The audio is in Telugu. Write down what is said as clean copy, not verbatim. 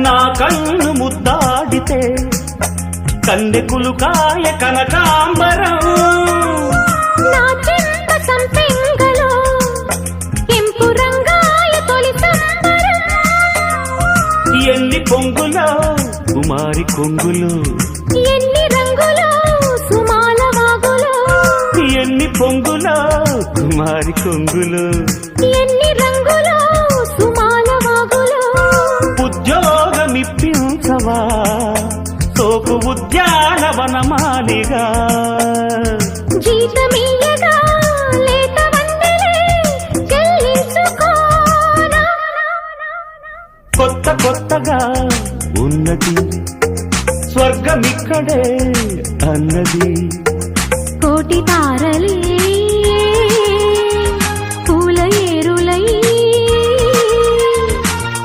నా కన్ను ముద్దాడితే కన్నెకులు కాయ కనకాంబరం నా చెంప సంపెంగలో కెంపు రంగాయ తొలి సంబరం ఎన్ని పొంగులో కుమారి కొంగులు ఎన్ని రంగులో సుమాల వాగులో ఎన్ని పొంగులో కుమారి కొంగులు ఎన్ని రంగులో సుమాల వాగులో ఉద్యోగమిప్పించవా సోకు ఉద్యానవనమాలిగా జీతమీయగా లేత వందలే చెల్లించుకోనా కొత్త కొత్తగా ఉన్నది స్వర్గమిక్కడే అన్నది కోటి తారలే